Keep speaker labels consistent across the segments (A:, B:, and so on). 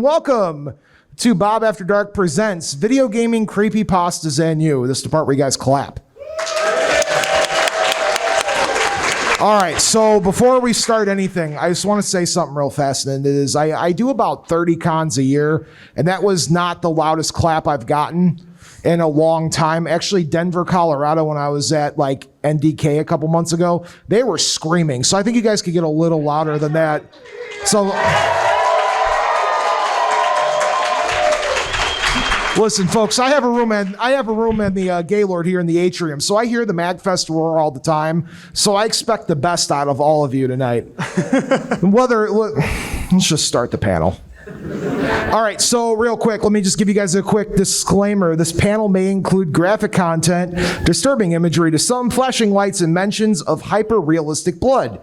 A: welcome to Bob After Dark Presents Video Gaming Creepypastas and You. This is the part where you guys clap. All right, so before we start anything, I just want to say something real fast, and it is I do about 30 cons a year, and that was not the loudest clap I've gotten in a long time. Actually, Denver, Colorado, when I was at like NDK a couple months ago, they were screaming. So I think you guys could get a little louder than that. So listen, folks, I have a room in the Gaylord here in the atrium, so I hear the MAGFest roar all the time. So I expect the best out of all of you tonight. Let's just start the panel. All right, so real quick, let me just give you guys a quick disclaimer. This panel may include graphic content, disturbing imagery to some, flashing lights, and mentions of hyper-realistic blood.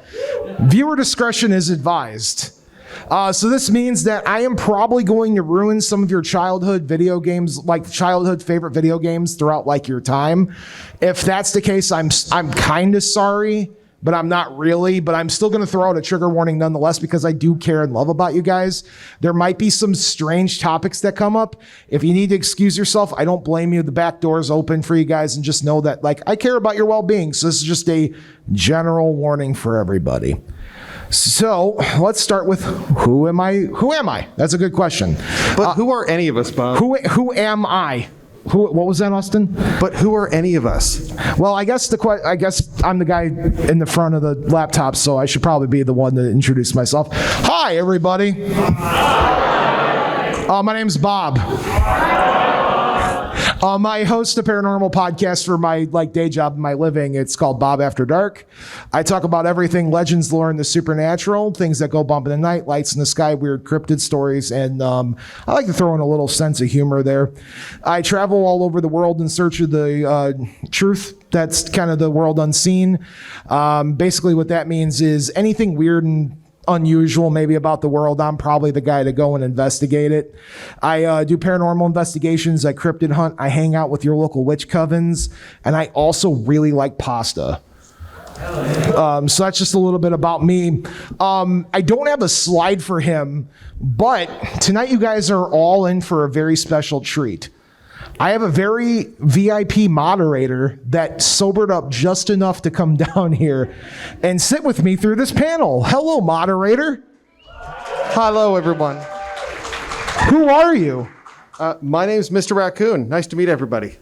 A: Viewer discretion is advised. So this means that I am probably going to ruin some of your childhood video games, like childhood favorite video games throughout like your time. If that's the case, I'm kind of sorry, but I'm not really. But I'm still going to throw out a trigger warning nonetheless because I do care and love about you guys. There might be some strange topics that come up. If you need to excuse yourself, I don't blame you. The back door is open for you guys, and just know that like I care about your well-being. So this is just a general warning for everybody. So let's start with who am I? Who am I? That's a good question.
B: But who are any of us, Bob?
A: Who am I? What was that, Austin?
B: But who are any of us?
A: Well, I guess I'm the guy in the front of the laptop, so I should probably be the one to introduce myself. Hi, everybody. My name's Bob. I host a paranormal podcast for my day job and my living. It's called Bob After Dark. I talk about everything legends, lore, and the supernatural, things that go bump in the night, lights in the sky, weird cryptid stories, and I like to throw in a little sense of humor there. I travel all over the world in search of the truth. That's kind of the world unseen. Basically what that means is anything weird and unusual maybe about the world, I'm probably the guy to go and investigate it. I do paranormal investigations, I cryptid hunt, I hang out with your local witch covens, and I also really like pasta. So that's just a little bit about me. I don't have a slide for him, but tonight you guys are all in for a very special treat. I have a very VIP moderator that sobered up just enough to come down here and sit with me through this panel. Hello, moderator.
B: Hello, everyone.
A: Who are you?
B: My name's Mr. Raccoon. Nice to meet everybody.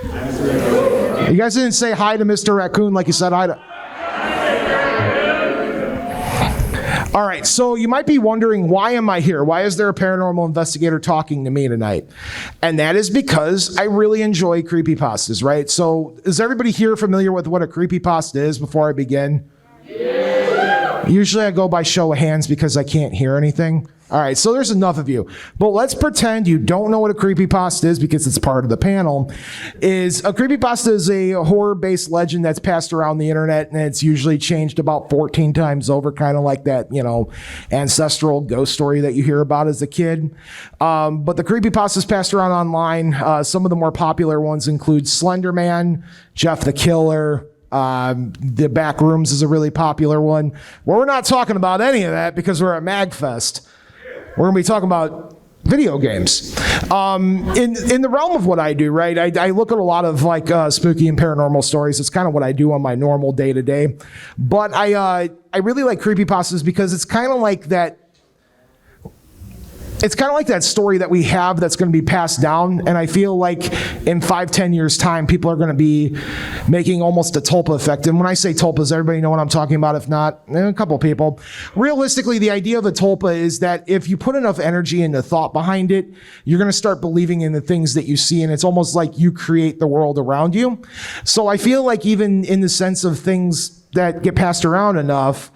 A: You guys didn't say hi to Mr. Raccoon like you said hi to... All right, so you might be wondering, why am I here? Why is there a paranormal investigator talking to me tonight? And that is because I really enjoy creepypastas, right? So is everybody here familiar with what a creepypasta is before I begin? Yeah. Usually I go by show of hands because I can't hear anything. All right, so there's enough of you. But let's pretend you don't know what a creepypasta is because it's part of the panel. A creepypasta is a horror-based legend that's passed around the internet, and it's usually changed about 14 times over, kind of like that, ancestral ghost story that you hear about as a kid. But the creepypastas passed around online. Some of the more popular ones include Slender Man, Jeff the Killer, the Back Rooms is a really popular one. Well, we're not talking about any of that because we're at MAGFest. We're going to be talking about video games. In the realm of what I do, right, I look at a lot of spooky and paranormal stories. It's kind of what I do on my normal day-to-day. But I really like creepypastas because it's kind of like that. It's kind of like that story that we have that's going to be passed down, and I feel like in 5-10 years' time, people are going to be making almost a tulpa effect. And when I say tulpa, does everybody know what I'm talking about? If not, a couple people. Realistically, the idea of a tulpa is that if you put enough energy and the thought behind it, you're going to start believing in the things that you see, and it's almost like you create the world around you. So I feel like even in the sense of things that get passed around enough,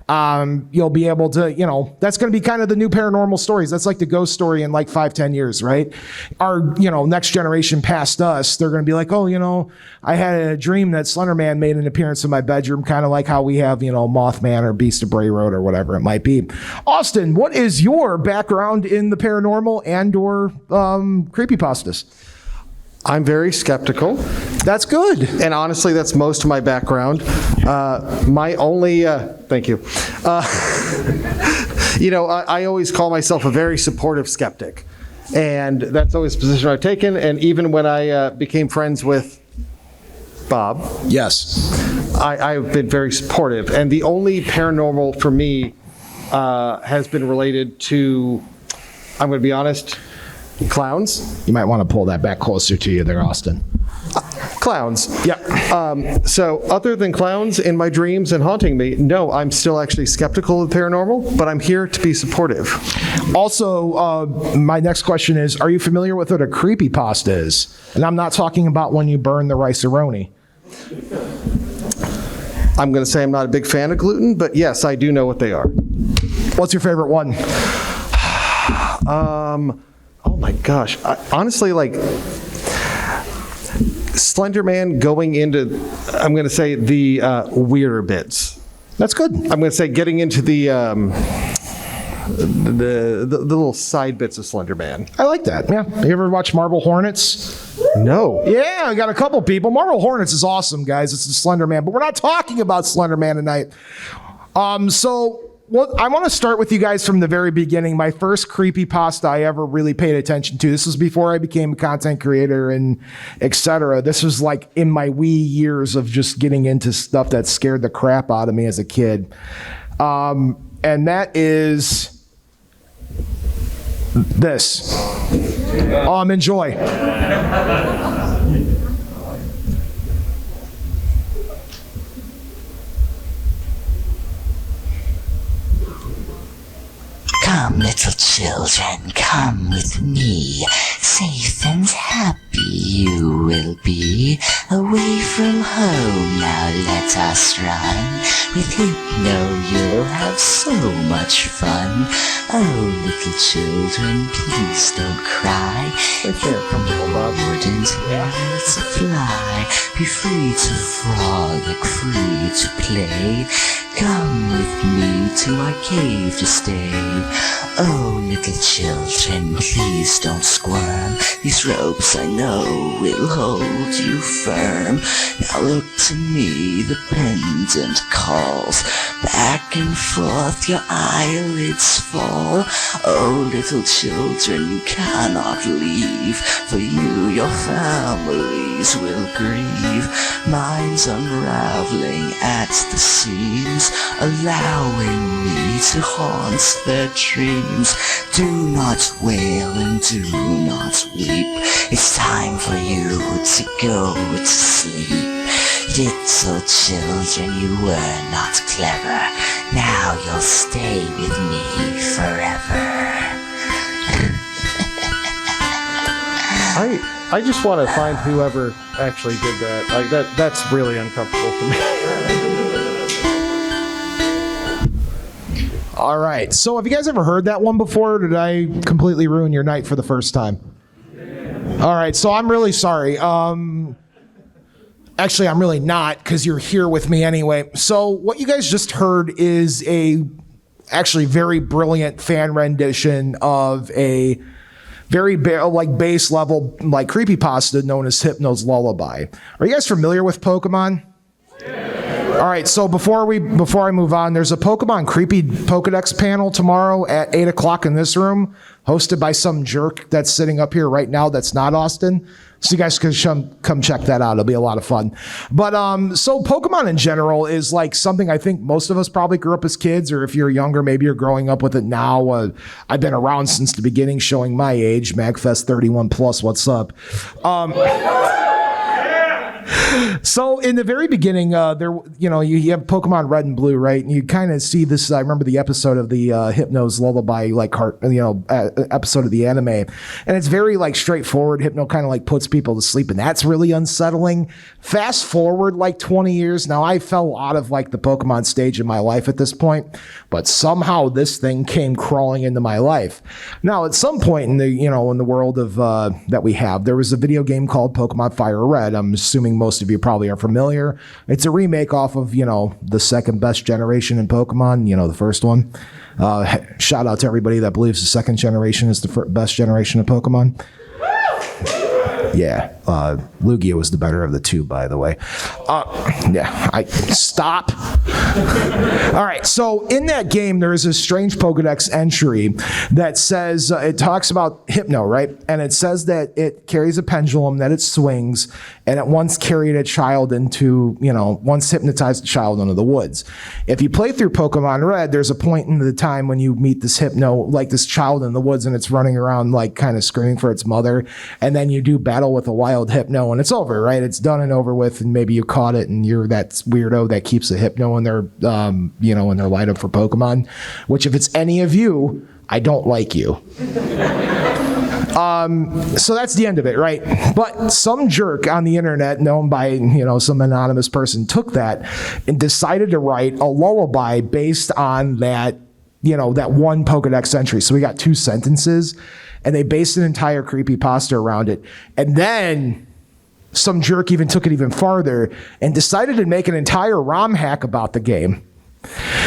A: you'll be able to, that's going to be kind of the new paranormal stories. That's like the ghost story in 5-10 years, right? Our, next generation past us, they're going to be like, oh, I had a dream that Slender Man made an appearance in my bedroom, kind of like how we have, Mothman or Beast of Bray Road or whatever it might be. Austin, what is your background in the paranormal and or creepypastas?
B: I'm very skeptical.
A: That's good.
B: And honestly, that's most of my background. My only, thank you. I always call myself a very supportive skeptic. And that's always a position I've taken. And even when I became friends with Bob,
A: Yes.
B: I've been very supportive. And the only paranormal for me has been related to, I'm going to be honest, clowns.
A: You might want to pull that back closer to you there, Austin.
B: Clowns.
A: Yeah.
B: So other than clowns in my dreams and haunting me, no, I'm still actually skeptical of the paranormal, but I'm here to be supportive.
A: Also, my next question is, are you familiar with what a creepypasta is? And I'm not talking about when you burn the rice-a-roni.
B: I'm going to say I'm not a big fan of gluten, but yes, I do know what they are.
A: What's your favorite one?
B: Oh my gosh. Honestly, like Slender Man going into, I'm going to say the weirder bits.
A: That's good.
B: I'm going to say getting into the little side bits of Slender Man.
A: I like that. Yeah. You ever watch Marble Hornets?
B: No.
A: Yeah, I got a couple people. Marble Hornets is awesome, guys. It's the Slender Man, but we're not talking about Slender Man tonight. Well, I want to start with you guys from the very beginning. My first creepypasta I ever really paid attention to. This was before I became a content creator and etc. This was like in my wee years of just getting into stuff that scared the crap out of me as a kid. And that is this. Enjoy.
C: Come, little children, come with me. Safe and happy you will be. Away from home, now let us run. With Hypno you'll have so much fun. Oh, little children, please don't cry.
B: Right there, come on, Bob.
C: Wouldn't hurt to fly. Be free to frolic, free to play. Come with me to our cave to stay. Oh, little children, please don't squirm. These ropes I know will hold you firm. Now look to me, the pendant calls. Back and forth your eyelids fall. Oh, little children, you cannot leave. For you, your families will grieve. Mine's unraveling at the seams, allowing me to haunt their dreams. Do not wail and do not weep. It's time for you to go to sleep. Little children, you were not clever. Now you'll stay with me forever.
B: I just want to find whoever actually did that. Like that's really uncomfortable for me.
A: All right. So have you guys ever heard that one before? Or did I completely ruin your night for the first time? All right. So I'm really sorry. Actually, I'm really not, because you're here with me anyway. So what you guys just heard is actually very brilliant fan rendition of a very base level creepypasta known as Hypno's Lullaby. Are you guys familiar with Pokemon? All right, so before I move on, there's a Pokemon Creepy Pokedex panel tomorrow at 8 o'clock in this room, hosted by some jerk that's sitting up here right now that's not Austin. So you guys can come check that out. It'll be a lot of fun. But so Pokemon in general is like something I think most of us probably grew up as kids, or if you're younger, maybe you're growing up with it now. I've been around since the beginning, showing my age. MAGFest 31 plus, what's up? So in the very beginning, you have Pokemon Red and Blue, right? And you kind of see this. I remember the episode of the Hypno's Lullaby, episode of the anime, and it's very straightforward. Hypno kind of puts people to sleep, and that's really unsettling. Fast forward 20 years now, I fell out of the Pokemon stage in my life at this point, but somehow this thing came crawling into my life. Now, at some point in the in the world of that we have, there was a video game called Pokemon Fire Red. I'm assuming most of you probably are familiar. It's a remake off of, the second best generation in Pokemon, the first one. Shout out to everybody that believes the second generation is the best generation of Pokemon. Yeah, Lugia was the better of the two, by the way. Stop. All right, so in that game, there is a strange Pokedex entry that says, it talks about Hypno, right? And it says that it carries a pendulum, that it swings, and it once carried a child into, once hypnotized a child into the woods. If you play through Pokemon Red, there's a point in the time when you meet this Hypno, like this child in the woods, and it's running around like kind of screaming for its mother, and then you do battle with a wild Hypno, and it's over, right? It's done and over with, and maybe you caught it, and you're that weirdo that keeps a Hypno in their, in their lineup for Pokemon, which if it's any of you, I don't like you. So that's the end of it, right? But some jerk on the internet, known by, some anonymous person, took that and decided to write a lullaby based on that, that one Pokedex entry. So we got 2 sentences, and they based an entire creepypasta around it. And then some jerk even took it even farther and decided to make an entire ROM hack about the game.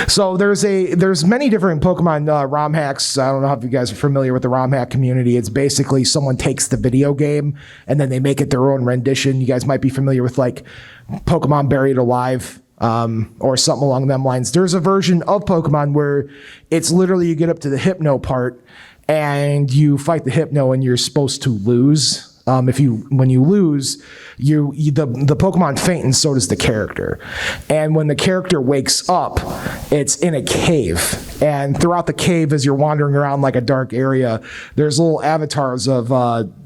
A: So there's many different Pokemon ROM hacks. I don't know if you guys are familiar with the ROM hack community. It's basically someone takes the video game and then they make it their own rendition. You guys might be familiar with like Pokemon Buried Alive, or something along them lines. There's a version of Pokemon where it's literally you get up to the Hypno part and you fight the Hypno and you're supposed to lose. When you lose, the Pokemon faint, and so does the character. And when the character wakes up, it's in a cave. And throughout the cave, as you're wandering around like a dark area, there's little avatars of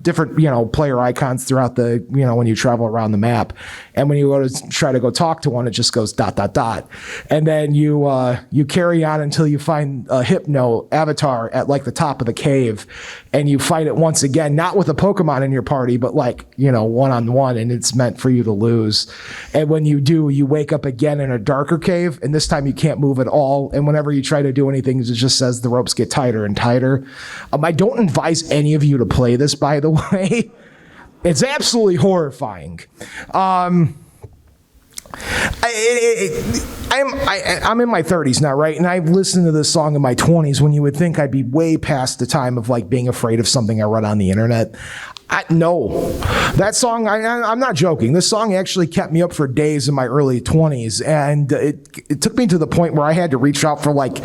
A: different, player icons throughout the, when you travel around the map. And when you go to try to go talk to one, it just goes ... And then you carry on until you find a Hypno avatar at like the top of the cave, and you fight it once again, not with a Pokemon in your party, but like, one-on-one, and it's meant for you to lose. And when you do, you wake up again in a darker cave, and this time you can't move at all. And whenever you try to do anything, it just says the ropes get tighter and tighter. I don't advise any of you to play this, by the way. It's absolutely horrifying. I'm in my 30s now, right? And I've listened to this song in my 20s when you would think I'd be way past the time of like being afraid of something I read on the internet. No, that song, I'm not joking. This song actually kept me up for days in my early 20s. And it took me to the point where I had to reach out for like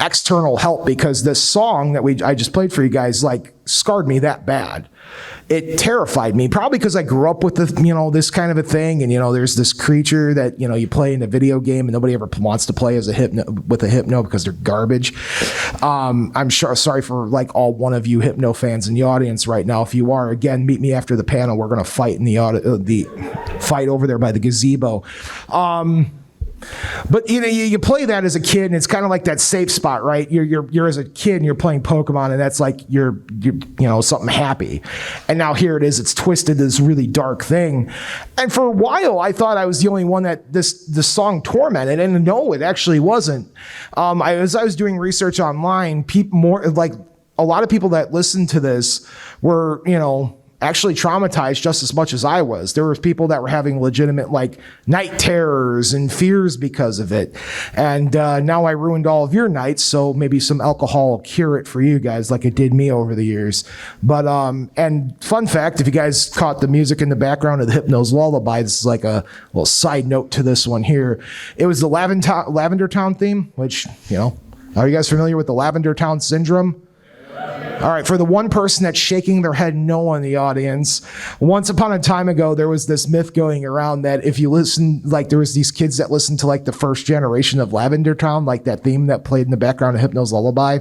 A: external help, because this song that I just played for you guys like scarred me that bad. It terrified me, probably because I grew up with this kind of a thing. And, there's this creature that, you play in a video game and nobody ever wants to play as with a Hypno because they're garbage. I'm sorry for like all one of you Hypno fans in the audience right now. If you are, again, meet me after the panel. We're going to fight in the fight over there by the gazebo. But you play that as a kid, and it's kind of like that safe spot, right? You're as a kid and you're playing Pokemon, and that's like you're something happy. And now here it is, it's twisted to this really dark thing. And for a while, I thought I was the only one that this song tormented, and no, it actually wasn't. As I was doing research online, a lot of people that listened to this were actually traumatized just as much as I was. There were people that were having legitimate like night terrors and fears because of it. And now I ruined all of your nights, so maybe some alcohol will cure it for you guys like it did me over the years. But and fun fact, if you guys caught the music in the background of the Hypno's lullaby, this is like a little side note to this one here. It was the Lavender Town theme, which, are you guys familiar with the Lavender Town syndrome? All right, for the one person that's shaking their head no in the audience, once upon a time ago, there was this myth going around that if you listen, like there was these kids that listened to like the first generation of Lavender Town, like that theme that played in the background of Hypno's lullaby,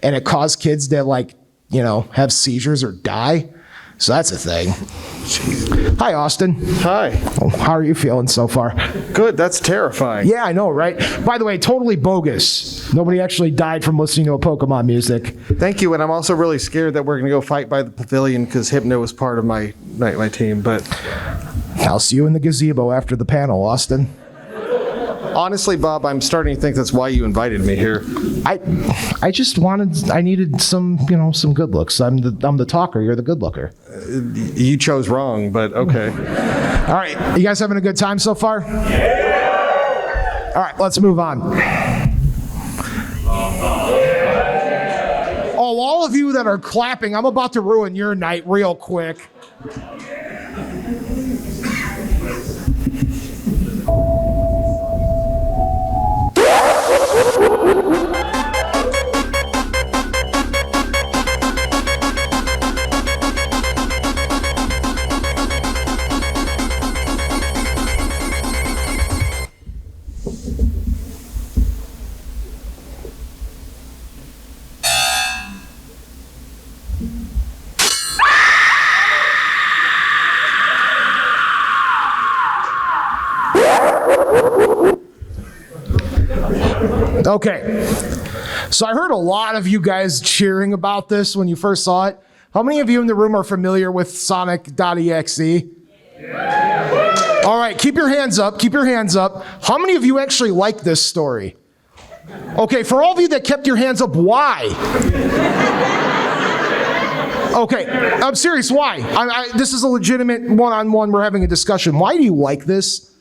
A: and it caused kids to like, have seizures or die. So that's a thing. Jeez. Hi, Austin.
B: Hi.
A: How are you feeling so far?
B: Good. That's terrifying.
A: Yeah, I know, right? By the way, totally bogus. Nobody actually died from listening to a Pokemon music.
B: Thank you. And I'm also really scared that we're going to go fight by the pavilion because Hypno was part of my team. But
A: I'll see you in the gazebo after the panel, Austin.
B: Honestly, Bob, I'm starting to think that's why you invited me here.
A: I needed some good looks. I'm the talker. You're the good looker.
B: You chose wrong, but okay.
A: All right. You guys having a good time so far? Yeah. All right, let's move on. Oh, all of you that are clapping, I'm about to ruin your night real quick. Okay. So I heard a lot of you guys cheering about this when you first saw it. How many of you in the room are familiar with Sonic.exe? Yeah. All right, keep your hands up. Keep your hands up. How many of you actually like this story? Okay, for all of you that kept your hands up, why? Okay, I'm serious, why? This is a legitimate one-on-one, we're having a discussion. Why do you like this?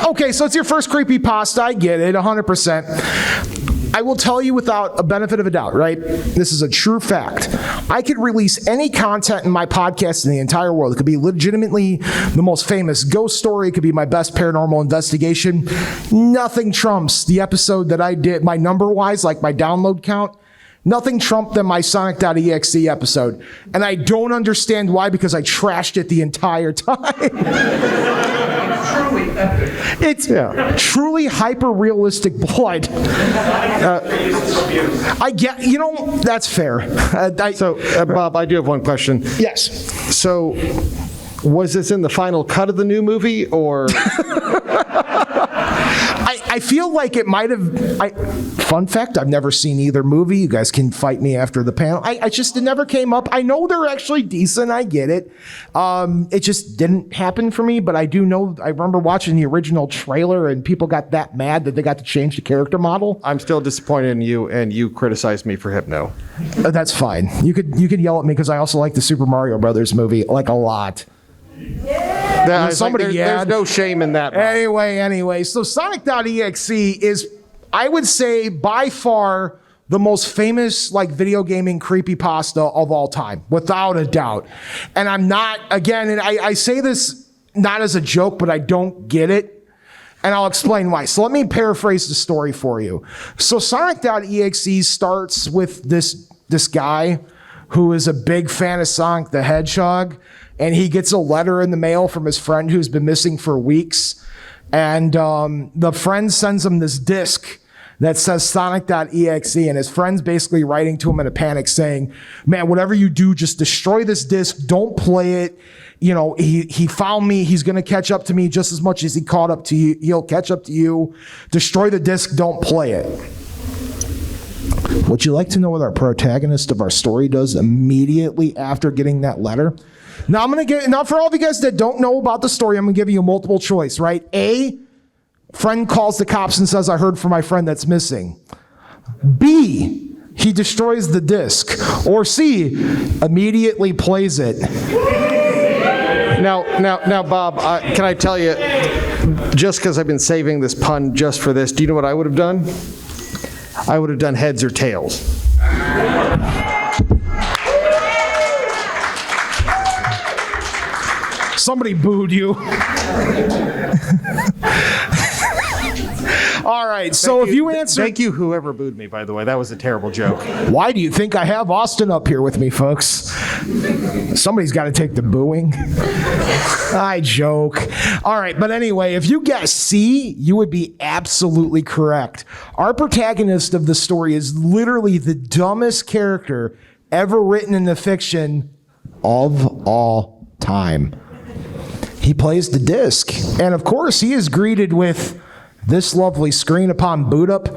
A: Okay, so it's your first creepypasta. I get it, 100%. I will tell you without a benefit of a doubt, right? This is a true fact. I could release any content in my podcast in the entire world. It could be legitimately the most famous ghost story. It could be my best paranormal investigation. Nothing trumps the episode that I did, my number-wise, like my download count. Nothing trumped than my Sonic.exe episode. And I don't understand why, because I trashed it the entire time. It's truly hyper-realistic blood. I get, that's fair.
B: Bob, I do have one question.
A: Yes.
B: So, was this in the final cut of the new movie, or?
A: I feel like it might have. Fun fact: I've never seen either movie. You guys can fight me after the panel. It never came up. I know they're actually decent. I get it. It just didn't happen for me. But I do know. I remember watching the original trailer, and people got that mad that they got to change the character model.
B: I'm still disappointed in you, and you criticized me for Hypno.
A: That's fine. You could yell at me because I also like the Super Mario Brothers movie like a lot.
B: There's no shame in that.
A: Anyway, so Sonic.exe is, I would say, by far the most famous video gaming creepypasta of all time, without a doubt. And I'm not, again, and I say this not as a joke, but I don't get it. And I'll explain why. So let me paraphrase the story for you. So Sonic.exe starts with this guy who is a big fan of Sonic the Hedgehog. And he gets a letter in the mail from his friend who's been missing for weeks. And the friend sends him this disc that says Sonic.exe. And his friend's basically writing to him in a panic saying, man, whatever you do, just destroy this disc. Don't play it. He found me. He's going to catch up to me just as much as he caught up to you. He'll catch up to you. Destroy the disc. Don't play it. Would you like to know what our protagonist of our story does immediately after getting that letter? Now for all of you guys that don't know about the story, I'm gonna give you a multiple choice, right? A, friend calls the cops and says, I heard from my friend that's missing. B, he destroys the disc. Or C, immediately plays it.
B: Now, Bob, can I tell you, just because I've been saving this pun just for this, do you know what I would have done? I would have done heads or tails.
A: Somebody booed you. All right, so if you answer...
B: Thank you, whoever booed me, by the way. That was a terrible joke.
A: Why do you think I have Austin up here with me, folks? Somebody's got to take the booing. I joke. All right, but anyway, if you guess C, you would be absolutely correct. Our protagonist of the story is literally the dumbest character ever written in the fiction of all time. He plays the disc, and of course, he is greeted with this lovely screen upon boot up,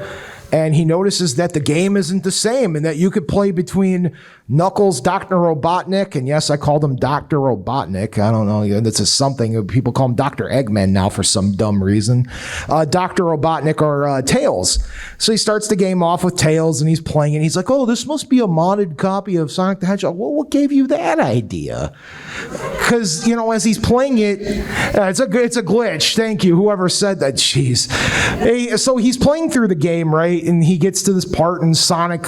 A: and he notices that the game isn't the same and that you could play between Knuckles, Dr. Robotnik, and yes, I called him Dr. Robotnik. I don't know, that's a something. People call him Dr. Eggman now for some dumb reason. Dr. Robotnik or Tails. So he starts the game off with Tails, and he's playing, and he's like, oh, this must be a modded copy of Sonic the Hedgehog. Well, what gave you that idea? Because, as he's playing it, it's a glitch. Thank you, whoever said that. Jeez. So he's playing through the game, right? And he gets to this part, and Sonic,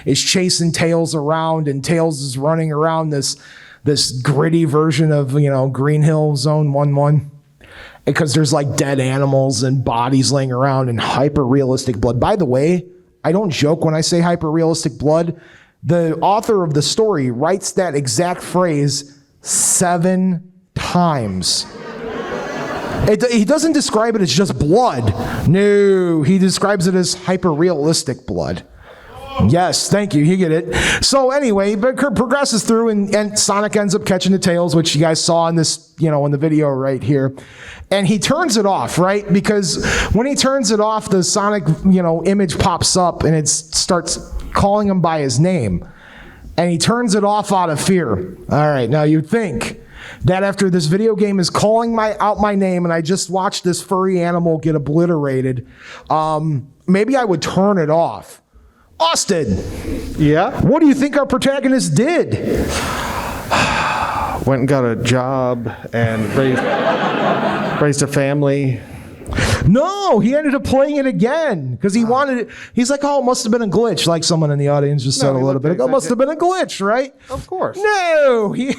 A: is chasing Tails around, and Tails is running around this gritty version of, Green Hill Zone 1-1. Because there's dead animals and bodies laying around and hyper-realistic blood. By the way, I don't joke when I say hyper-realistic blood. The author of the story writes that exact phrase 7 times. He doesn't describe it as just blood. No, he describes it as hyper-realistic blood. Yes, thank you. You get it. So anyway, but Kurt progresses through, and Sonic ends up catching the tails, which you guys saw in this, in the video right here. And he turns it off, right? Because when he turns it off, the Sonic, image pops up, and it starts calling him by his name. And he turns it off out of fear. All right, now you'd think that after this video game is calling out my name, and I just watched this furry animal get obliterated, maybe I would turn it off. Austin.
B: Yeah?
A: What do you think our protagonist did?
B: Went and got a job and raised a family.
A: No, he ended up playing it again because he wanted it. He's like, oh, it must have been a glitch, like someone in the audience just said a little bit ago. It must have been a glitch, right?
B: Of course.
A: No, he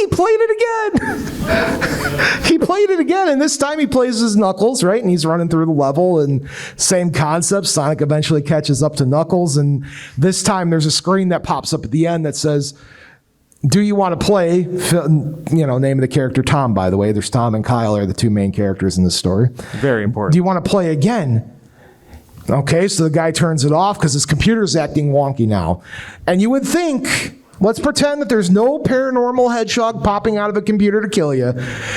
A: played it again. He played it again, and this time he plays as Knuckles, right? And he's running through the level, and same concept. Sonic eventually catches up to Knuckles, and this time there's a screen that pops up at the end that says, do you want to play? Name of the character Tom, by the way. There's Tom and Kyle are the two main characters in this story.
B: Very important.
A: Do you want to play again? Okay, so the guy turns it off because his computer's acting wonky now. And you would think, let's pretend that there's no paranormal hedgehog popping out of a computer to kill you.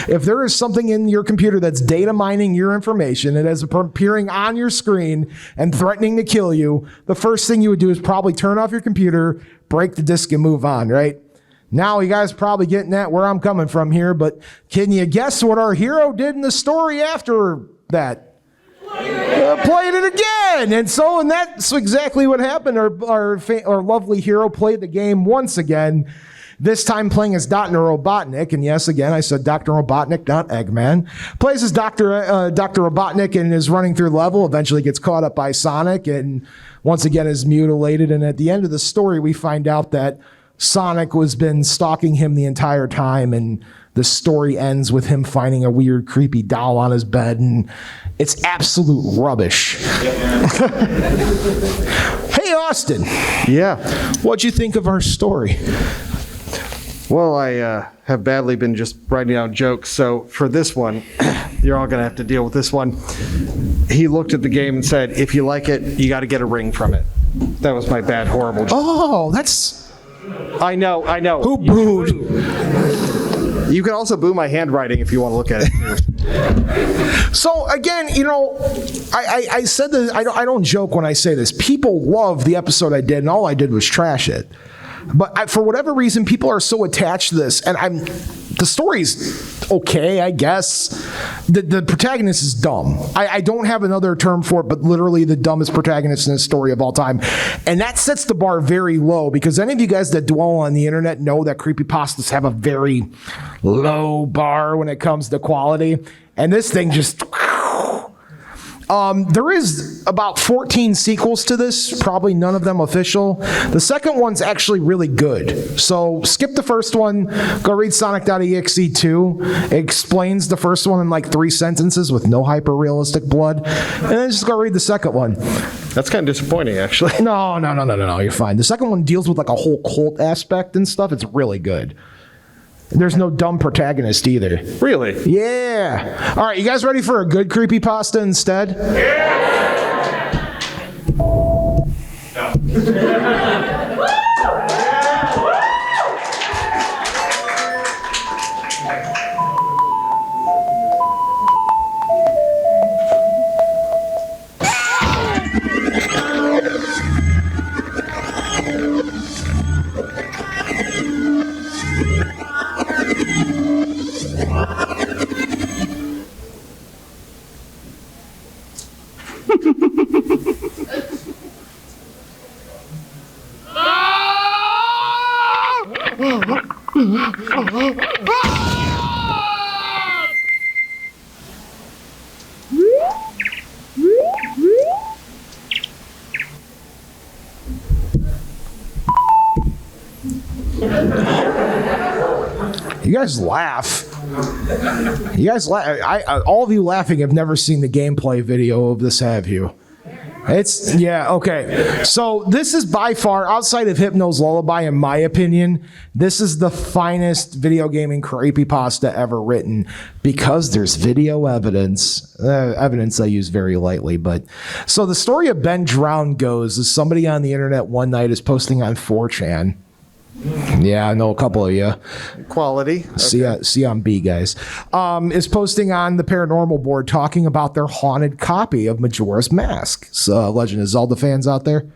A: If there is something in your computer that's data mining your information, it is appearing on your screen and threatening to kill you, the first thing you would do is probably turn off your computer, break the disk, and move on, right? Now you guys are probably getting at where I'm coming from here, but can you guess what our hero did in the story after that? Played it again. And that's exactly what happened. Our lovely hero played the game once again, this time playing as Dr. Robotnik. And yes, again, I said Dr. Robotnik, not Eggman. Plays as Dr. Robotnik and is running through the level, eventually gets caught up by Sonic, and once again is mutilated. And at the end of the story, we find out that Sonic has been stalking him the entire time, and the story ends with him finding a weird, creepy doll on his bed, and it's absolute rubbish. Hey, Austin.
B: Yeah.
A: What'd you think of our story?
B: Well, I have badly been just writing down jokes, so for this one, you're all going to have to deal with this one. He looked at the game and said, if you like it, you got to get a ring from it. That was my bad, horrible joke.
A: Oh, that's...
B: I know.
A: Who booed?
B: You can also boo my handwriting if you want to look at it too.
A: So again, I said this. I don't joke when I say this. People love the episode I did, and all I did was trash it. But for whatever reason, people are so attached to this, and the story's okay, I guess. The protagonist is dumb. I don't have another term for it, but literally the dumbest protagonist in the story of all time. And that sets the bar very low, because any of you guys that dwell on the internet know that creepypastas have a very low bar when it comes to quality. And this thing just... there is about 14 sequels to this, probably none of them official. The second one's actually really good. So skip the first one, go read Sonic.exe 2. It explains the first one in like 3 sentences with no hyper-realistic blood. And then just go read the second one.
B: That's kind of disappointing, actually.
A: No, you're fine. The second one deals with like a whole cult aspect and stuff. It's really good. There's no dumb protagonist either.
B: Really?
A: Yeah. All right, you guys ready for a good creepypasta instead?
D: Yeah.
A: You guys laugh. All of you laughing have never seen the gameplay video of this, have you? Okay. So this is by far, outside of Hypno's Lullaby, in my opinion, this is the finest video gaming creepypasta ever written because there's video evidence. Evidence I use very lightly, but so the story of Ben Drowned goes is somebody on the internet one night is posting on 4chan. Yeah, I know a couple of you.
B: Quality.
A: See on B, guys. Is posting on the paranormal board talking about their haunted copy of Majora's Mask. So, Legend of Zelda fans out there?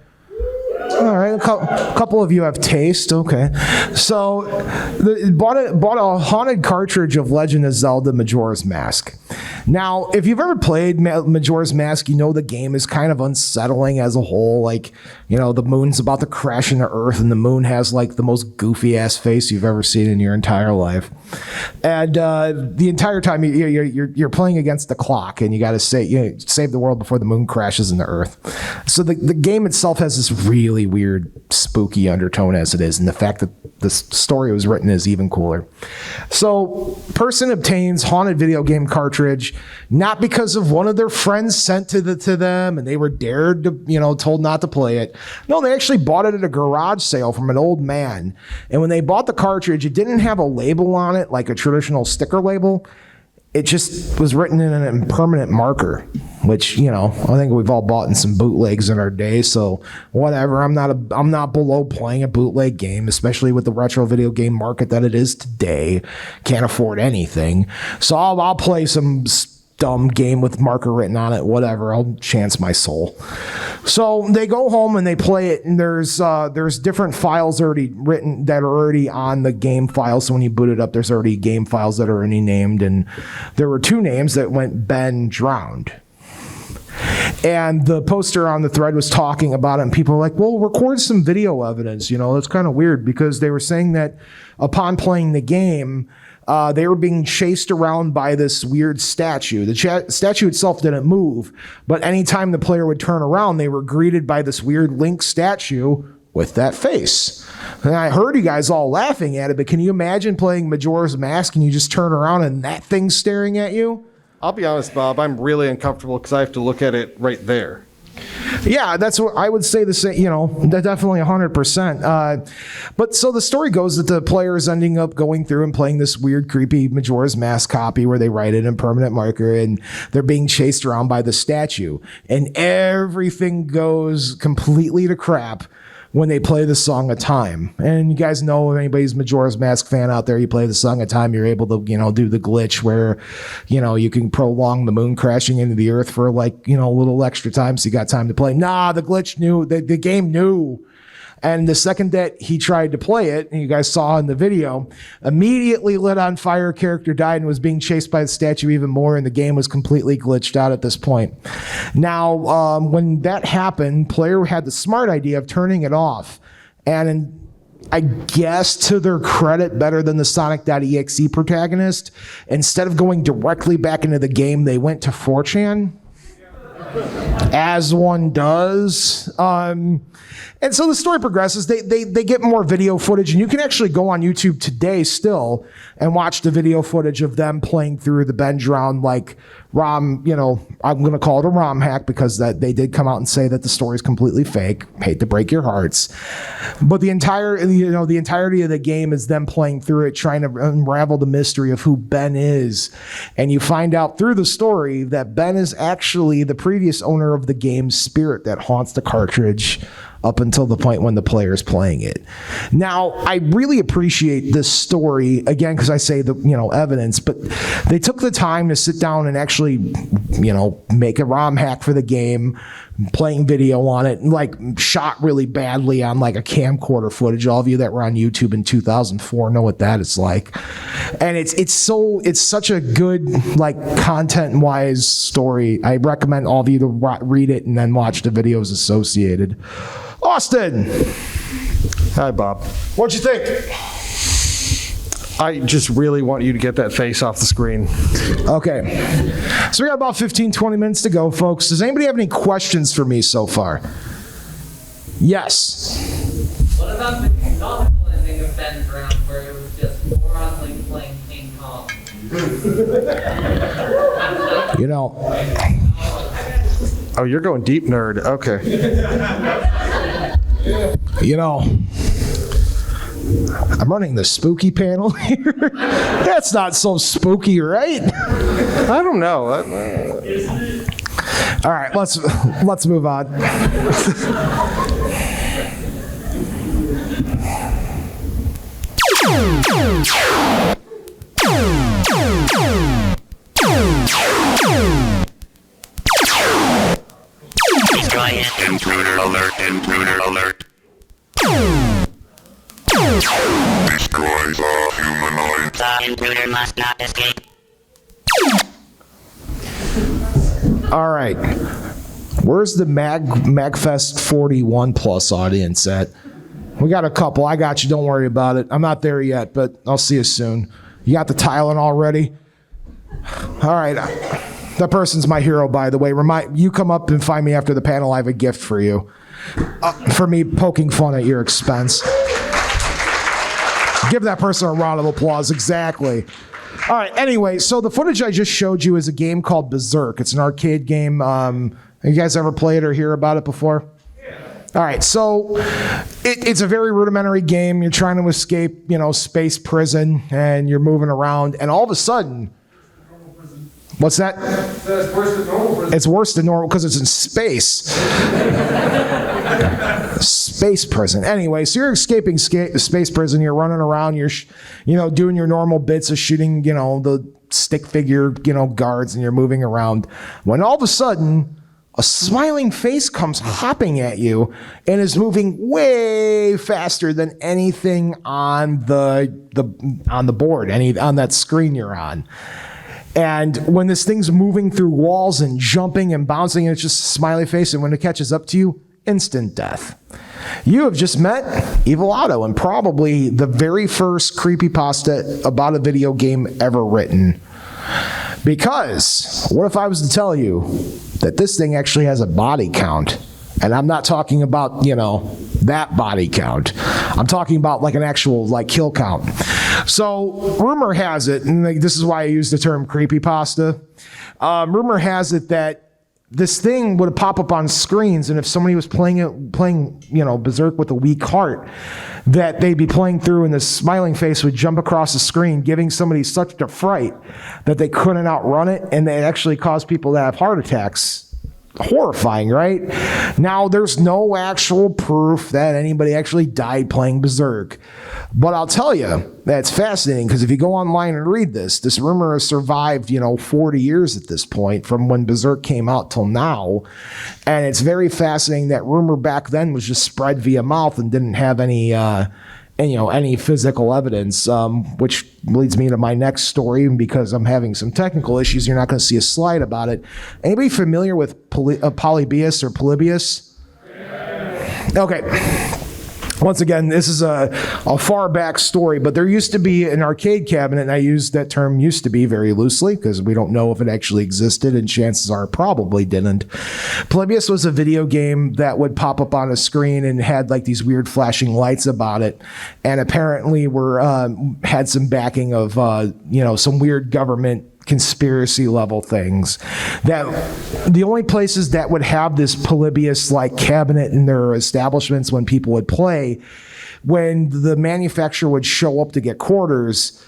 A: All right, a couple of you have taste. Okay, so bought a haunted cartridge of Legend of Zelda Majora's Mask. Now, if you've ever played Majora's Mask, you know the game is kind of unsettling as a whole. Like, you know, the moon's about to crash into Earth, and the moon has like the most goofy ass face you've ever seen in your entire life. And the entire time you're playing against the clock, and you got to save the world before the moon crashes into Earth. So the game itself has this really weird, spooky undertone as it is, and the fact that the story was written is even cooler. So, person obtains haunted video game cartridge not because of one of their friends sent to them, and they were dared to, told not to play it. No, they actually bought it at a garage sale from an old man. And when they bought the cartridge, it didn't have a label on it like a traditional sticker label. It just was written in an impermanent marker, which, I think we've all bought in some bootlegs in our day. So whatever, I'm not below playing a bootleg game, especially with the retro video game market that it is today. Can't afford anything. So I'll play some dumb game with marker written on it, whatever. I'll chance my soul. So they go home and they play it, and there's different files already written that are already on the game file. So when you boot it up, there's already game files that are already named, and there were 2 names that went Ben Drowned. And the poster on the thread was talking about it, and people were like, well, record some video evidence. That's kind of weird, because they were saying that upon playing the game, they were being chased around by this weird statue. The statue itself didn't move, but anytime the player would turn around, they were greeted by this weird Link statue with that face. And I heard you guys all laughing at it, but can you imagine playing Majora's Mask and you just turn around and that thing's staring at you?
B: I'll be honest, Bob, I'm really uncomfortable because I have to look at it right there.
A: Yeah, that's what I would say the same, definitely 100%. But so the story goes that the player is ending up going through and playing this weird, creepy Majora's Mask copy where they write it in permanent marker, and they're being chased around by the statue. And everything goes completely to crap when they play the Song of Time. And you guys know, if anybody's Majora's Mask fan out there, you play the Song of Time, you're able to, do the glitch where, you can prolong the moon crashing into the earth for a little extra time, so you got time to play. Nah, the glitch knew, the game knew. And the second that he tried to play it, and you guys saw in the video, immediately lit on fire, character died, and was being chased by the statue even more, and the game was completely glitched out at this point. Now, when that happened, player had the smart idea of turning it off. And I guess to their credit, better than the Sonic.exe protagonist, instead of going directly back into the game, they went to 4chan. As one does. And so the story progresses. They get more video footage, and you can actually go on YouTube today still and watch the video footage of them playing through the Ben Drowned ROM. I'm going to call it a ROM hack because they did come out and say that the story is completely fake. Hate to break your hearts, but the entirety of the game is them playing through it, trying to unravel the mystery of who Ben is, and you find out through the story that Ben is actually the previous owner of the game's spirit that haunts the cartridge up until the point when the player is playing it. Now, I really appreciate this story, again, because I say the, evidence, but they took the time to sit down and actually, make a ROM hack for the game, playing video on it, and shot really badly on a camcorder footage. All of you that were on YouTube in 2004 know what that is like. And it's such a good, content-wise story. I recommend all of you to read it and then watch the videos associated. Austin.
B: Hi, Bob.
A: What'd you think?
B: I just really want you to get that face off the screen.
A: Okay. So we got about 15, 20 minutes to go, folks. Does anybody have any questions for me so far? Yes.
D: What about the canonical ending of Ben Drowned, where it was just morons playing King Kong?
B: Oh, you're going deep nerd. Okay.
A: You know, I'm running the spooky panel here. That's not so spooky, right?
B: I don't know.
A: All right, let's move on.
C: Destroy it.
E: Intruder alert, intruder alert. Destroy the humanoid.
C: The intruder must not escape.
A: All right. Where's the MAGFest 41 plus audience at? We got a couple. I got you. Don't worry about it. I'm not there yet, but I'll see you soon. You got the Tylenol ready? All right. That person's my hero, by the way. You come up and find me after the panel. I have a gift for you. For me poking fun at your expense. Give that person a round of applause. Exactly. All right. Anyway, so the footage I just showed you is a game called Berserk. It's an arcade game. Have you guys ever played or hear about it before? Yeah. All right. So it's a very rudimentary game. You're trying to escape, space prison, and you're moving around, and all of a sudden, what's that?
F: It's worse than normal prison.
A: It's worse than normal because it's in space. Space prison. Anyway, so you're escaping space prison. You're running around. You're, doing your normal bits of shooting, the stick figure, guards, and you're moving around. When all of a sudden, a smiling face comes hopping at you and is moving way faster than anything on the board, on that screen you're on. And when this thing's moving through walls and jumping and bouncing, and it's just a smiley face, and when it catches up to you, instant death. You have just met Evil Otto, and probably the very first creepypasta about a video game ever written. Because what if I was to tell you that this thing actually has a body count? And I'm not talking about, that body count. I'm talking about like an actual kill count. So rumor has it, and this is why I use the term creepypasta. Rumor has it that this thing would pop up on screens, and if somebody was playing Berserk with a weak heart, that they'd be playing through, and this smiling face would jump across the screen, giving somebody such a fright that they couldn't outrun it, and they actually cause people to have heart attacks. Horrifying, right? Now, there's no actual proof that anybody actually died playing Berserk. But I'll tell you, that's fascinating, because if you go online and read this rumor has survived, 40 years at this point, from when Berserk came out till now. And it's very fascinating that rumor back then was just spread via mouth and didn't have any physical evidence, which leads me to my next story. Because I'm having some technical issues, you're not going to see a slide about it. Anybody familiar with Polybius or Polybius? Okay. Once again, this is a far back story, but there used to be an arcade cabinet, and I use that term "used to be" very loosely because we don't know if it actually existed, and chances are it probably didn't. Polybius was a video game that would pop up on a screen and had these weird flashing lights about it, and apparently had some backing of some weird government conspiracy level things. That the only places that would have this Polybius cabinet in their establishments when people would play, when the manufacturer would show up to get quarters,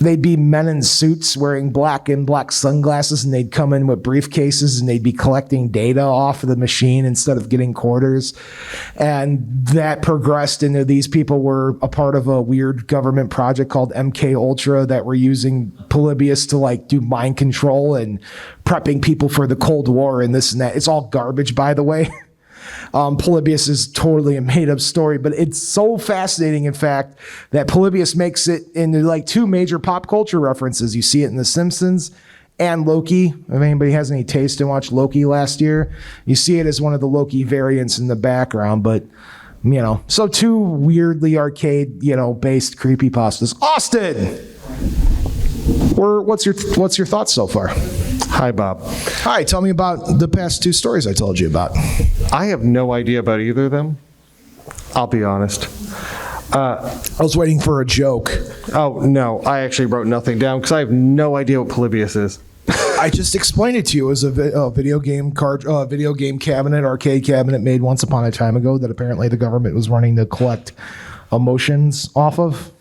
A: they'd be men in suits wearing black sunglasses, and they'd come in with briefcases, and they'd be collecting data off of the machine instead of getting quarters. And that progressed into these people were a part of a weird government project called MK Ultra that were using Polybius to do mind control and prepping people for the Cold War and this and that. It's all garbage, by the way. Polybius is totally a made-up story, but it's so fascinating, in fact, that Polybius makes it into two major pop culture references. You see it in The Simpsons and Loki. If anybody has any taste and watched Loki last year, you see it as one of the Loki variants in the background. But so two weirdly arcade based creepypastas. Austin, what's your thoughts so far?
B: Hi, Bob.
A: Hi, tell me about the past two stories I told you about.
B: I have no idea about either of them. I'll be honest.
A: I was waiting for a joke.
B: Oh, no. I actually wrote nothing down because I have no idea what Polybius is.
A: I just explained it to you as a video game cabinet, arcade cabinet made once upon a time ago that apparently the government was running to collect emotions off of.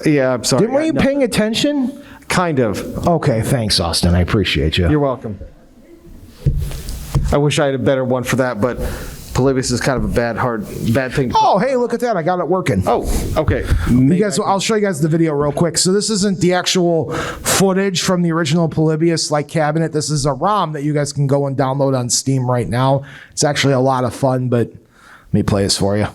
B: Yeah, I'm sorry.
A: Were you paying attention?
B: Kind of.
A: Okay, thanks, Austin. I appreciate you.
B: You're welcome. I wish I had a better one for that, but Polybius is kind of a bad thing.
A: Oh, hey, look at that. I got it working.
B: Oh, okay.
A: You guys, I'll show you guys the video real quick. So this isn't the actual footage from the original Polybius cabinet. This is a ROM that you guys can go and download on Steam right now. It's actually a lot of fun, but let me play this for you.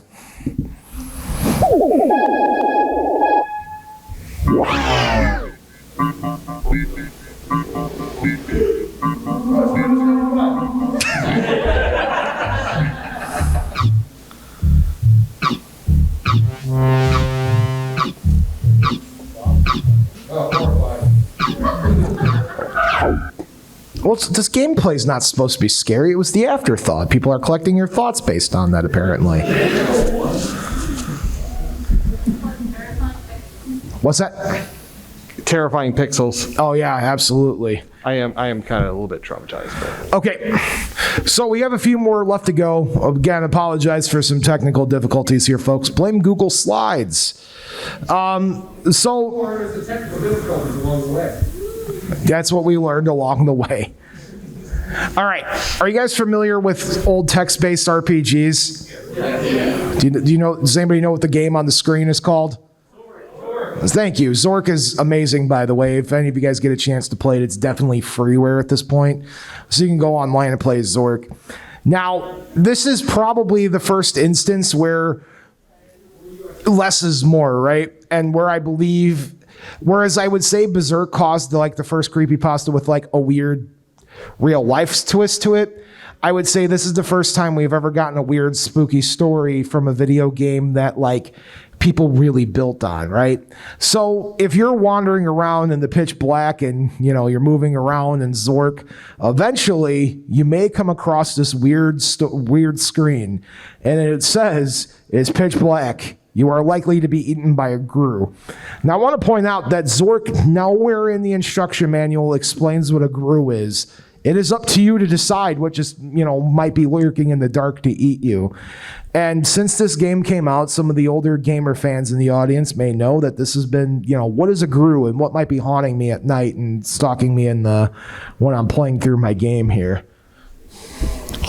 A: Well, this gameplay is not supposed to be scary. It was the afterthought. People are collecting your thoughts based on that, apparently. What's that?
B: Terrifying pixels.
A: Oh, yeah, absolutely.
B: I am kind of a little bit traumatized. But.
A: Okay, so we have a few more left to go. Again, apologize for some technical difficulties here, folks. Blame Google Slides.
F: There's the technical difficulties along the way.
A: That's what we learned along the way. All right. Are you guys familiar with old text-based RPGs? Yeah. Do you know? Does anybody know what the game on the screen is called? Zork. Thank you. Zork is amazing, by the way. If any of you guys get a chance to play it, it's definitely freeware at this point. So you can go online and play Zork. Now, this is probably the first instance where less is more, right? And where I believe... Whereas I would say Berserk caused the first creepypasta with a weird real life twist to it, I would say this is the first time we've ever gotten a weird spooky story from a video game that people really built on, right? So if you're wandering around in the pitch black and you're moving around in Zork, eventually you may come across this weird screen, and it says it's pitch black. You are likely to be eaten by a grue. Now, I want to point out that Zork nowhere in the instruction manual explains what a grue is. It is up to you to decide what might be lurking in the dark to eat you. And since this game came out, some of the older gamer fans in the audience may know that this has been, what is a grue and what might be haunting me at night and stalking me when I'm playing through my game here.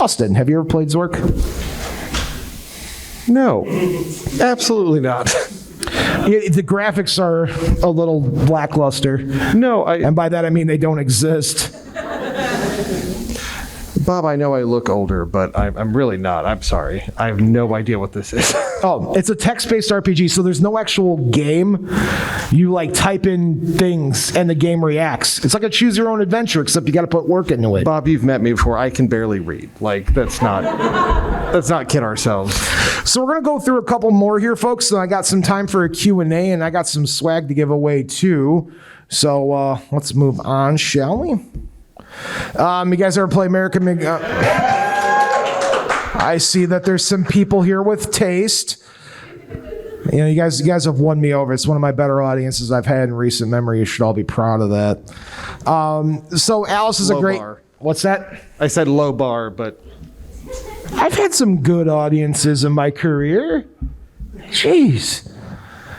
A: Austin, have you ever played Zork?
B: No, absolutely not.
A: The graphics are a little lackluster.
B: No,
A: and by that I mean they don't exist.
B: Bob, I know I look older, but I'm really not. I'm sorry. I have no idea what this is.
A: Oh, it's a text-based RPG, so there's no actual game. You type in things and the game reacts. It's like a choose your own adventure, except you got to put work into it.
B: Bob, you've met me before. I can barely read. Let's not kid ourselves.
A: So we're going to go through a couple more here, folks. So I got some time for a Q&A, and I got some swag to give away, too. So let's move on, shall we? You guys ever play American... I see that there's some people here with taste. You guys have won me over. It's one of my better audiences I've had in recent memory. You should all be proud of that. So Alice is
B: low
A: a great...
B: bar.
A: What's that?
B: I said low bar, but...
A: I've had some good audiences in my career. Jeez.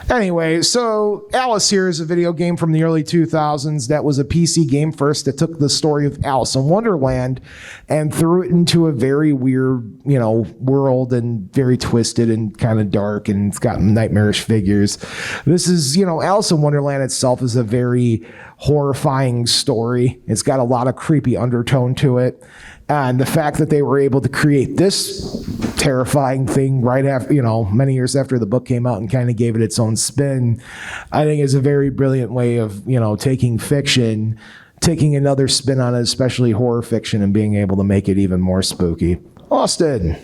A: Anyway, so Alice here is a video game from the early 2000s that was a PC game first that took the story of Alice in Wonderland and threw it into a very weird, world and very twisted and kind of dark, and it's got nightmarish figures. This is, Alice in Wonderland itself is a very horrifying story. It's got a lot of creepy undertone to it. And the fact that they were able to create this terrifying thing right after, many years after the book came out and kind of gave it its own spin, I think is a very brilliant way of, taking fiction, taking another spin on it, especially horror fiction, and being able to make it even more spooky. Austin,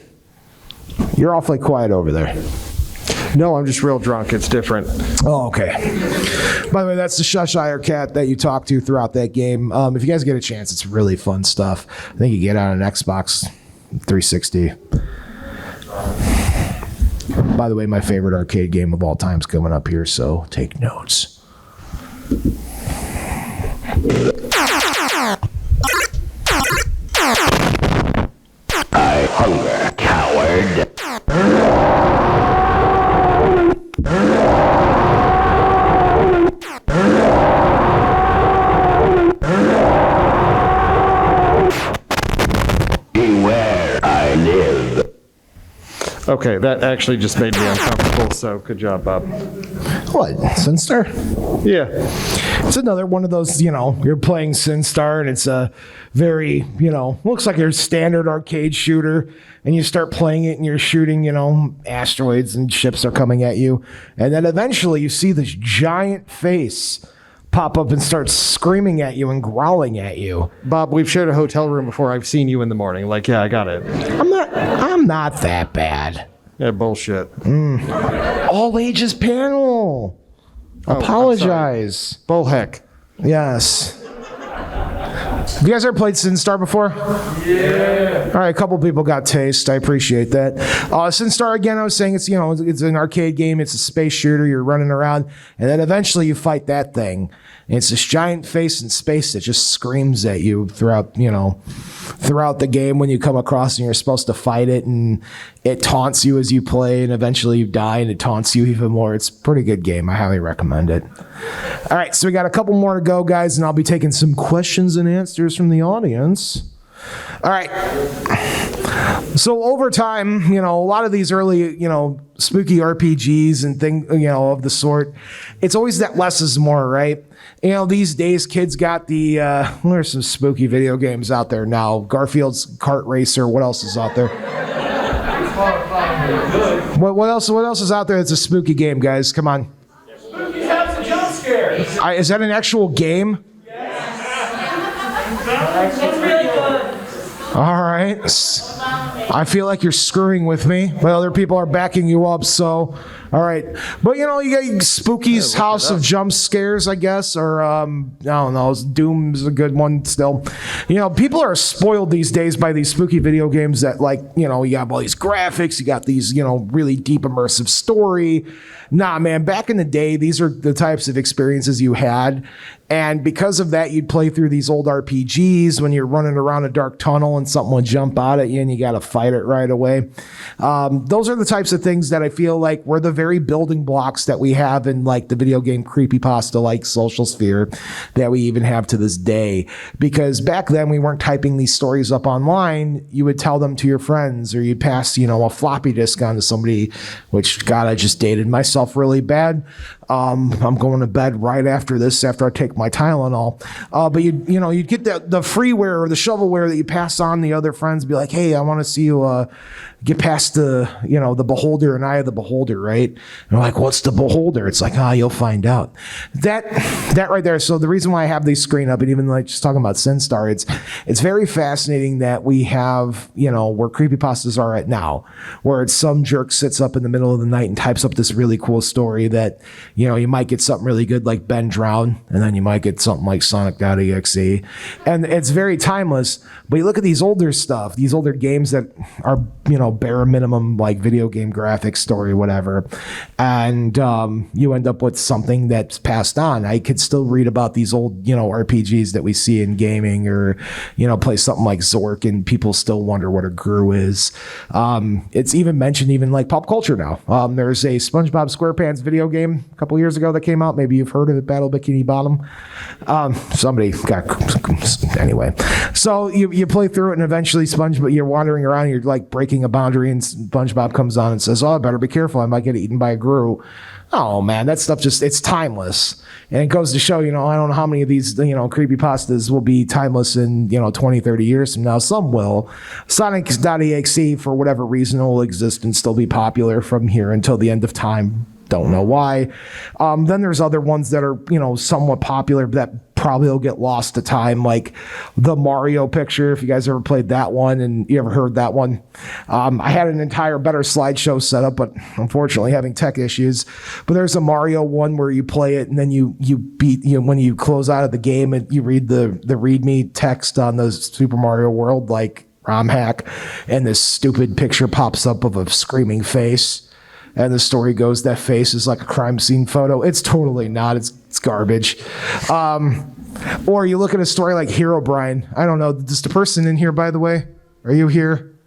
A: you're awfully quiet over there.
B: No, I'm just real drunk. It's different.
A: Oh, okay. By the way, that's the Cheshire Cat that you talk to throughout that game. If you guys get a chance, it's really fun stuff. I think you get it on an Xbox 360. By the way, my favorite arcade game of all time is coming up here, so take notes.
B: Okay, that actually just made me uncomfortable, so good job, Bob.
A: What? Sinstar?
B: Yeah.
A: It's another one of those, you're playing Sinstar and it's a very, looks like your standard arcade shooter, and you start playing it and you're shooting, asteroids and ships are coming at you. And then eventually you see this giant face pop up and start screaming at you and growling at you.
B: Bob, we've shared a hotel room before. I've seen you in the morning. Like, yeah, I got it.
A: I'm not that bad.
B: Yeah, bullshit.
A: All ages panel. Apologize.
B: Bullheck.
A: Yes. Have you guys ever played Sinstar before? Yeah. All right, a couple people got taste. I appreciate that. Sinstar, again, I was saying it's an arcade game. It's a space shooter. You're running around, and then eventually you fight that thing. And it's this giant face in space that just screams at you throughout the game when you come across and you're supposed to fight it, and it taunts you as you play, and eventually you die and it taunts you even more. It's a pretty good game. I highly recommend it. All right, so we got a couple more to go, guys, and I'll be taking some questions and answers from the audience. All right. So over time, a lot of these early, spooky RPGs and things, of the sort, it's always that less is more, right? These days kids got there's some spooky video games out there now. Garfield's Kart Racer. What else is out there? What else is out there that's a spooky game, guys? Come on.
F: Spooky has a jump scare.
A: Is that an actual game?
D: It's really good.
A: All right. I feel like you're screwing with me, but other people are backing you up, so all right. But you got Spooky's House of Jump Scares, I guess, or I don't know, Doom's a good one still. People are spoiled these days by these spooky video games that, like, you have all these graphics, you got these, really deep immersive story. Nah, man, back in the day, these are the types of experiences you had. And because of that, you'd play through these old RPGs when you're running around a dark tunnel and something would jump out at you and you got to fight it right away. Those are the types of things that I feel like were the very building blocks that we have in, like, the video game creepypasta, like social sphere, that we even have to this day. Because back then we weren't typing these stories up online. You would tell them to your friends, or you'd pass, a floppy disk on to somebody, which, God, I just dated myself really bad. I'm going to bed right after this, after I take my Tylenol. But you'd get the freeware or the shovelware that you pass on the other friends, be like, hey, I want to see you get past the beholder and Eye of the Beholder, right? And they're like, what's the beholder? It's like, you'll find out. That right there. So the reason why I have these screen up, and even like just talking about Sinstar, it's very fascinating that we have, where creepypastas are at now, where it's some jerk sits up in the middle of the night and types up this really cool story that, you might get something really good like Ben Drown, and then you might get something like Sonic.exe. And it's very timeless. But you look at these older stuff, these older games that are, bare minimum, like video game graphics, story, whatever. And you end up with something that's passed on. I could still read about these old, RPGs that we see in gaming, or, play something like Zork, and people still wonder what a Gru is. It's even mentioned even like pop culture now. There's a SpongeBob SquarePants video game a couple years ago that came out. Maybe you've heard of it, Battle Bikini Bottom. Somebody got, anyway. So you play through it, and eventually SpongeBob, you're wandering around, you're like breaking a boundary, and SpongeBob comes on and says, I better be careful, I might get eaten by a Gru. Oh man, that stuff it's timeless. And it goes to show, I don't know how many of these, creepypastas will be timeless in, 20, 30 years from now. Some will. Sonic.exe, for whatever reason, will exist and still be popular from here until the end of time. Don't know why. Then there's other ones that are, somewhat popular that probably will get lost to time, like the Mario picture, if you guys ever played that one and you ever heard that one. I had an entire better slideshow set up, but unfortunately having tech issues. But there's a Mario one where you play it and then you beat, when you close out of the game and you read the README text on the Super Mario World, like ROM hack, and this stupid picture pops up of a screaming face. And the story goes that face is like a crime scene photo. It's totally not. It's garbage. Or you look at a story like Herobrine. I don't know. Is the person in here, by the way? Are you here?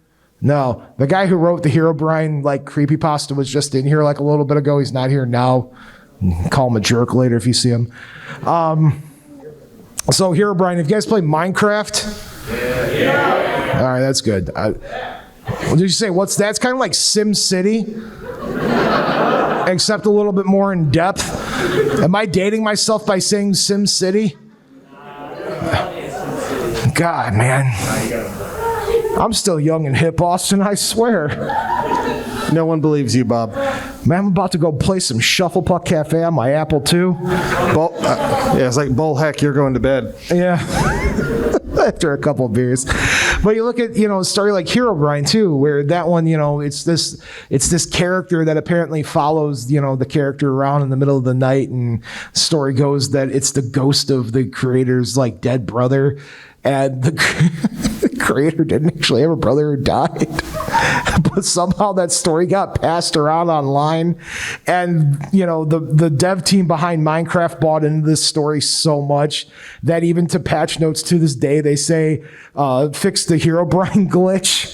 A: No. The guy who wrote the Herobrine like creepypasta was just in here like a little bit ago. He's not here now. Call him a jerk later if you see him. So Herobrine, have you guys played Minecraft? Yeah. All right, that's good. What did you say? What's that? It's kind of like Sim City, except a little bit more in depth. Am I dating myself by saying Sim City? God, man. I'm still young and hip, Austin, I swear.
B: No one believes you, Bob.
A: Man, I'm about to go play some Shufflepuck Cafe on my Apple II.
B: Yeah, it's like, bull heck, you're going to bed.
A: Yeah. After a couple of beers. But you look at, a story like Herobrine too, where that one, it's this character that apparently follows, the character around in the middle of the night, and the story goes that it's the ghost of the creator's like dead brother. And the creator didn't actually have a brother who died. But somehow that story got passed around online. And, the dev team behind Minecraft bought into this story so much that even to patch notes to this day, they say, fix the Herobrine glitch.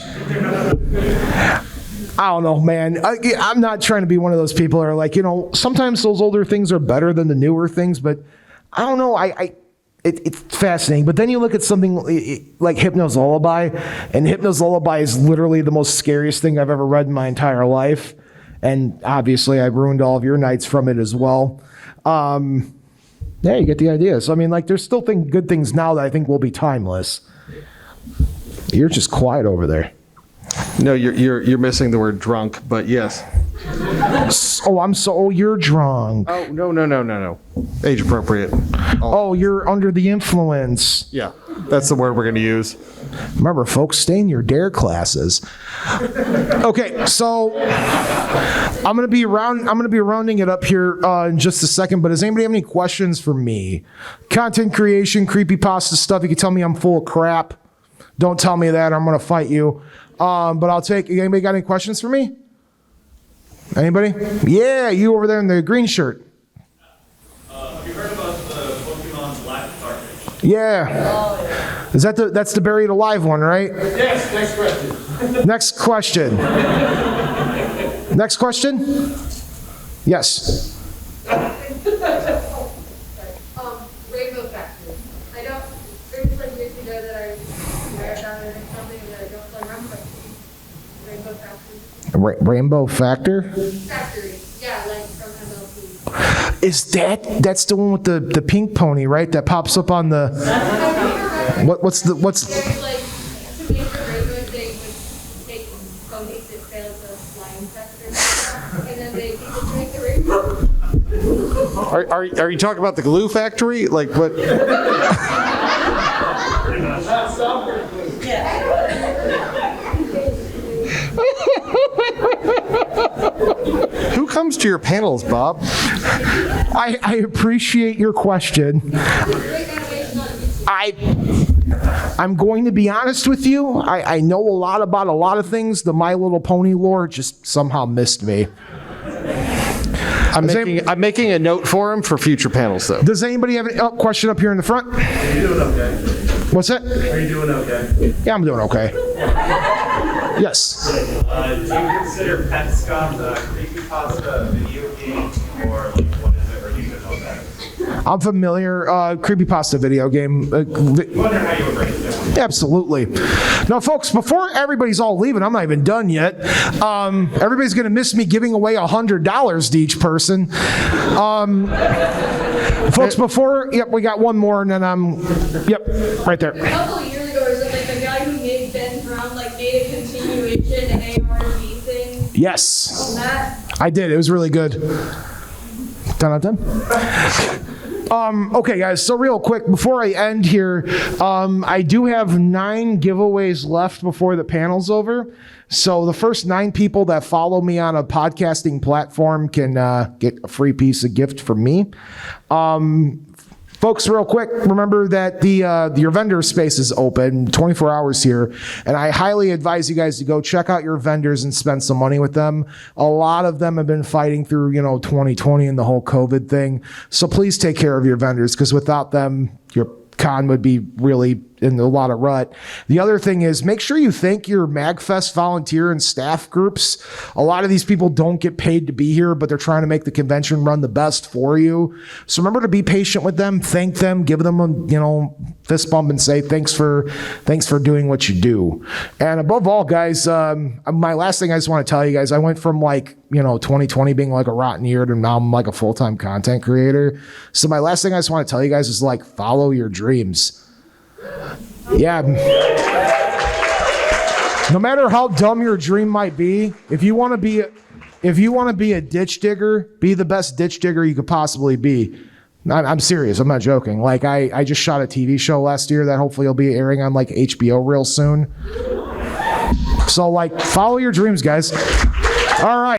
A: I don't know, man. I'm not trying to be one of those people that are like, sometimes those older things are better than the newer things, but I don't know. It's fascinating. But then you look at something like Hypno's Lullaby, and Hypno's Lullaby is literally the most scariest thing I've ever read in my entire life. And obviously, I ruined all of your nights from it as well. Yeah, you get the idea. So, there's still good things now that I think will be timeless. You're just quiet over there.
B: No, you're missing the word drunk, but yes.
A: Oh, you're drunk.
B: Oh, no. Age appropriate.
A: Oh, you're under the influence.
B: Yeah, that's the word we're going to use.
A: Remember, folks, stay in your DARE classes. Okay, so I'm going to be rounding it up here in just a second, but does anybody have any questions for me? Content creation, creepypasta stuff, you can tell me I'm full of crap. Don't tell me that, I'm going to fight you. But I'll take, anybody got any questions for me? Anybody? Yeah, you over there in the green shirt.
F: Have you heard about the Pokemon Black cartridge?
A: Yeah. Is that's the buried alive one, right?
F: Yes, next question.
A: Next question. Next question? Yes.
G: Rainbow Factory. I don't, there was like years ago that I read about it or something that I don't remember. Rainbow Factory.
A: Rainbow Factor?
G: Factory, yeah, like from MLP.
A: Is that's the one with the pink pony, right? That pops up on the what's
G: There's like, to make the rainbow thing would take ponies that failed the flying test and then they could make the rainbow.
B: Are you talking about the glue factory? Like what? Who comes to your panels, Bob?
A: I appreciate your question. I'm going to be honest with you. I know a lot about a lot of things. The My Little Pony lore just somehow missed me.
B: I'm making a note for him for future panels, though.
A: Does anybody have a question up here in the front?
F: Are you doing okay?
A: What's that?
F: Are you doing okay?
A: Yeah, I'm doing okay. Yes.
F: Do you consider Petscom a creepypasta video game, or like what is it, or do you even know that?
A: I'm familiar. Creepypasta video game.
F: I wonder how you would rate it.
A: Absolutely. Now, folks, before everybody's all leaving, I'm not even done yet. Everybody's going to miss me giving away $100 to each person. Folks, we got one more, and then right there.
G: A couple of years ago or something, the guy who made Ben Brown made a continuation ARG thing.
A: Yes.
G: On that.
A: I did. It was really good. Done. Okay, guys, so real quick, before I end here, I do have 9 giveaways left before the panel's over. So the first 9 people that follow me on a podcasting platform can get a free piece of gift from me. Folks, real quick, remember that your vendor space is open 24 hours here, and I highly advise you guys to go check out your vendors and spend some money with them. A lot of them have been fighting through, 2020 and the whole COVID thing. So please take care of your vendors, because without them, your con would be really in a lot of rut. The other thing is make sure you thank your MAGFest volunteer and staff groups. A lot of these people don't get paid to be here, but they're trying to make the convention run the best for you. So remember to be patient with them, thank them, give them a fist bump and say thanks for doing what you do. And above all, guys, my last thing I just want to tell you guys, I went from 2020 being like a rotten year to now I'm like a full-time content creator. So my last thing I just want to tell you guys is follow your dreams. Yeah. No matter how dumb your dream might be, if you want to be a ditch digger, be the best ditch digger you could possibly be. I'm serious. I'm not joking. I just shot a TV show last year that hopefully will be airing on HBO real soon. So follow your dreams, guys. All right.